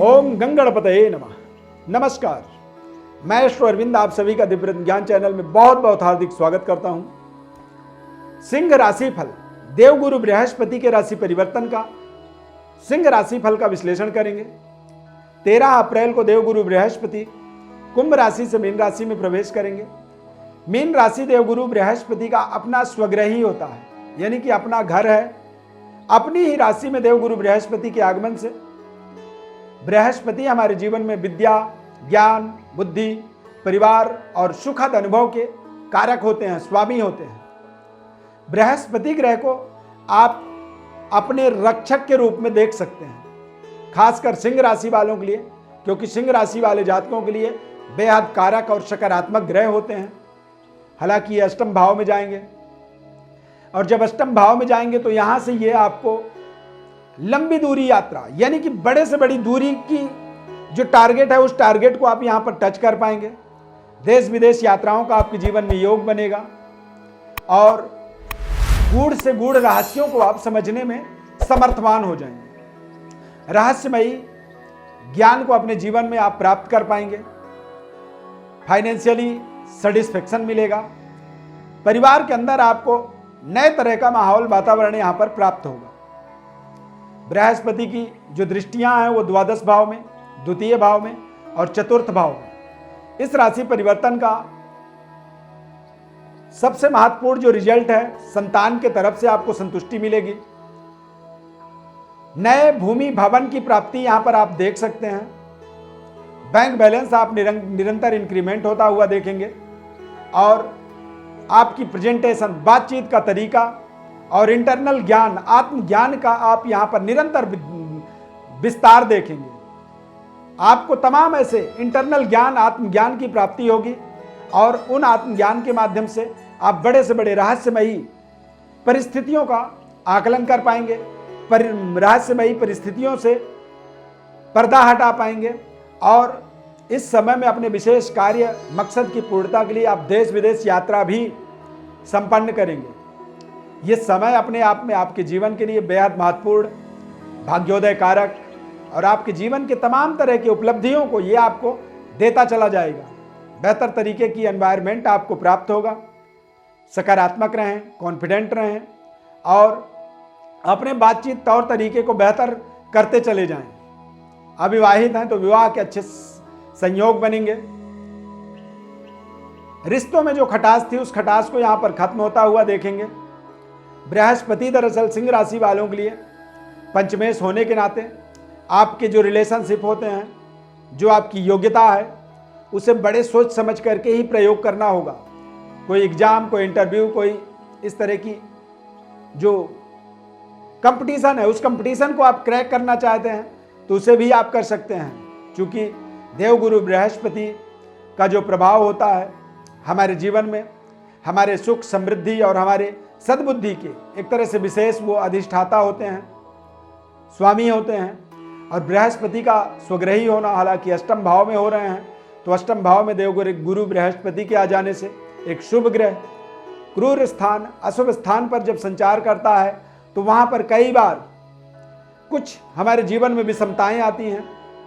ओम गंगणपतये नमः। नमस्कार, मैं अश्व अरविंद आप सभी का दिव्य ज्ञान चैनल में बहुत बहुत हार्दिक स्वागत करता हूं। सिंह राशि फल, देवगुरु बृहस्पति के राशि परिवर्तन का सिंह राशि फल का विश्लेषण करेंगे। 13 अप्रैल को देवगुरु बृहस्पति कुंभ राशि से मीन राशि में प्रवेश करेंगे। मीन राशि देवगुरु बृहस्पति का अपना स्वग्रह ही होता है, यानी कि अपना घर है। अपनी ही राशि में देवगुरु बृहस्पति के आगमन से बृहस्पति हमारे जीवन में विद्या, ज्ञान, बुद्धि, परिवार और सुखद अनुभव के कारक होते हैं, स्वामी होते हैं। बृहस्पति ग्रह को आप अपने रक्षक के रूप में देख सकते हैं, खासकर सिंह राशि वालों के लिए, क्योंकि सिंह राशि वाले जातकों के लिए बेहद कारक और सकारात्मक ग्रह होते हैं। हालांकि ये अष्टम भाव में जाएंगे, और जब अष्टम भाव में जाएंगे तो यहां से ये आपको लंबी दूरी यात्रा, यानी कि बड़े से बड़ी दूरी की जो टारगेट है उस टारगेट को आप यहां पर टच कर पाएंगे। देश विदेश यात्राओं का आपके जीवन में योग बनेगा और गूढ़ से गूढ़ रहस्यों को आप समझने में समर्थवान हो जाएंगे। रहस्यमयी ज्ञान को अपने जीवन में आप प्राप्त कर पाएंगे। फाइनेंशियली सेटिस्फेक्शन मिलेगा। परिवार के अंदर आपको नए तरह का माहौल, वातावरण यहां पर प्राप्त होगा। बृहस्पति की जो दृष्टियां हैं वो द्वादश भाव में, द्वितीय भाव में और चतुर्थ भाव में। इस राशि परिवर्तन का सबसे महत्वपूर्ण जो रिजल्ट है, संतान के तरफ से आपको संतुष्टि मिलेगी। नए भूमि भवन की प्राप्ति यहां पर आप देख सकते हैं। बैंक बैलेंस आप निरंतर इंक्रीमेंट होता हुआ देखेंगे और आपकी प्रेजेंटेशन, बातचीत का तरीका और इंटरनल ज्ञान, आत्मज्ञान का आप यहां पर निरंतर विस्तार देखेंगे। आपको तमाम ऐसे इंटरनल ज्ञान, आत्मज्ञान की प्राप्ति होगी और उन आत्मज्ञान के माध्यम से आप बड़े से बड़े रहस्यमयी परिस्थितियों का आकलन कर पाएंगे। रहस्यमयी परिस्थितियों से पर्दा हटा पाएंगे और इस समय में अपने विशेष कार्य, मकसद की पूर्णता के लिए आप देश विदेश यात्रा भी संपन्न करेंगे। ये समय अपने आप में आपके जीवन के लिए बेहद महत्वपूर्ण, भाग्योदय कारक और आपके जीवन के तमाम तरह की उपलब्धियों को ये आपको देता चला जाएगा। बेहतर तरीके की एनवायरनमेंट आपको प्राप्त होगा। सकारात्मक रहें, कॉन्फिडेंट रहें और अपने बातचीत तौर तरीके को बेहतर करते चले जाएं। अविवाहित हैं तो विवाह के अच्छे संयोग बनेंगे। रिश्तों में जो खटास थी उस खटास को यहां पर खत्म होता हुआ देखेंगे। बृहस्पति दरअसल सिंह राशि वालों के लिए पंचमेश होने के नाते आपके जो रिलेशनशिप होते हैं, जो आपकी योग्यता है, उसे बड़े सोच समझ करके ही प्रयोग करना होगा। कोई एग्जाम, कोई इंटरव्यू, कोई इस तरह की जो कंपटीशन है, उस कंपटीशन को आप क्रैक करना चाहते हैं तो उसे भी आप कर सकते हैं। क्योंकि देवगुरु बृहस्पति का जो प्रभाव होता है हमारे जीवन में, हमारे सुख, समृद्धि और हमारे सद्बुद्धि के एक तरह से विशेष वो अधिष्ठाता होते हैं, स्वामी होते हैं। और बृहस्पति का स्वग्रही होना, हालांकि अष्टम भाव में हो रहे हैं, तो अष्टम भाव में देवगुरु बृहस्पति के आ जाने से एक शुभ ग्रह क्रूर स्थान, अशुभ स्थान पर जब संचार करता है तो वहां पर कई बार कुछ हमारे जीवन में विषमताएं आती हैं,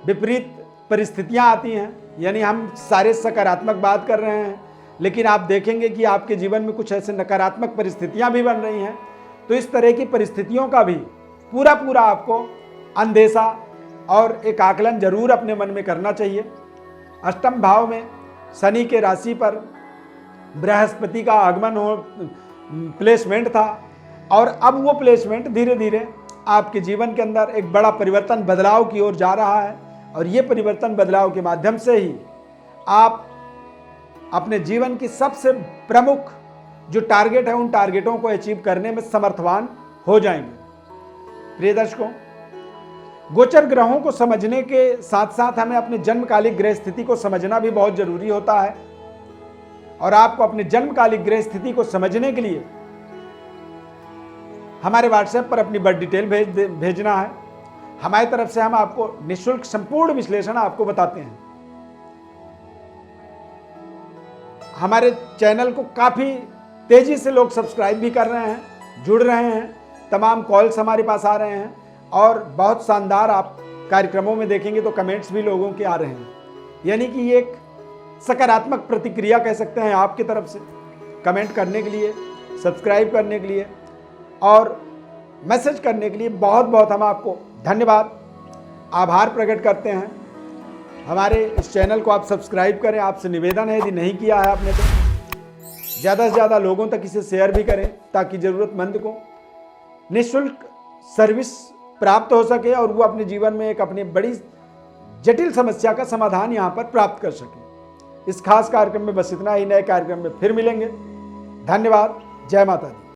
विपरीत परिस्थितियां आती हैं। यानी हम सारे सकारात्मक बात कर रहे हैं, लेकिन आप देखेंगे कि आपके जीवन में कुछ ऐसे नकारात्मक परिस्थितियां भी बन रही हैं। तो इस तरह की परिस्थितियों का भी पूरा आपको अंदेशा और एक आकलन जरूर अपने मन में करना चाहिए। अष्टम भाव में शनि के राशि पर बृहस्पति का आगमन हो, प्लेसमेंट था और अब वो प्लेसमेंट धीरे धीरे आपके जीवन के अंदर एक बड़ा परिवर्तन, बदलाव की ओर जा रहा है। और ये परिवर्तन, बदलाव के माध्यम से ही आप अपने जीवन की सबसे प्रमुख जो टारगेट है उन टारगेटों को अचीव करने में समर्थवान हो जाएंगे। प्रिय दर्शकों, गोचर ग्रहों को समझने के साथ साथ हमें अपने जन्मकालिक ग्रह स्थिति को समझना भी बहुत जरूरी होता है। और आपको अपने जन्मकालिक ग्रह स्थिति को समझने के लिए हमारे व्हाट्सएप पर अपनी बर्थ डिटेल भेजना है। हमारी तरफ से हम आपको निःशुल्क संपूर्ण विश्लेषण आपको बताते हैं। हमारे चैनल को काफ़ी तेज़ी से लोग सब्सक्राइब भी कर रहे हैं, जुड़ रहे हैं, तमाम कॉल्स हमारे पास आ रहे हैं और बहुत शानदार आप कार्यक्रमों में देखेंगे तो कमेंट्स भी लोगों के आ रहे हैं, यानी कि ये एक सकारात्मक प्रतिक्रिया कह सकते हैं आपकी तरफ से। कमेंट करने के लिए, सब्सक्राइब करने के लिए और मैसेज करने के लिए बहुत बहुत हम आपको धन्यवाद, आभार प्रकट करते हैं। हमारे इस चैनल को आप सब्सक्राइब करें, आपसे निवेदन है, यदि नहीं किया है आपने तो ज़्यादा से ज़्यादा लोगों तक इसे शेयर भी करें, ताकि ज़रूरतमंद को निःशुल्क सर्विस प्राप्त हो सके और वो अपने जीवन में एक अपनी बड़ी जटिल समस्या का समाधान यहाँ पर प्राप्त कर सके। इस खास कार्यक्रम में बस इतना ही, नए कार्यक्रम में फिर मिलेंगे। धन्यवाद। जय माता दी।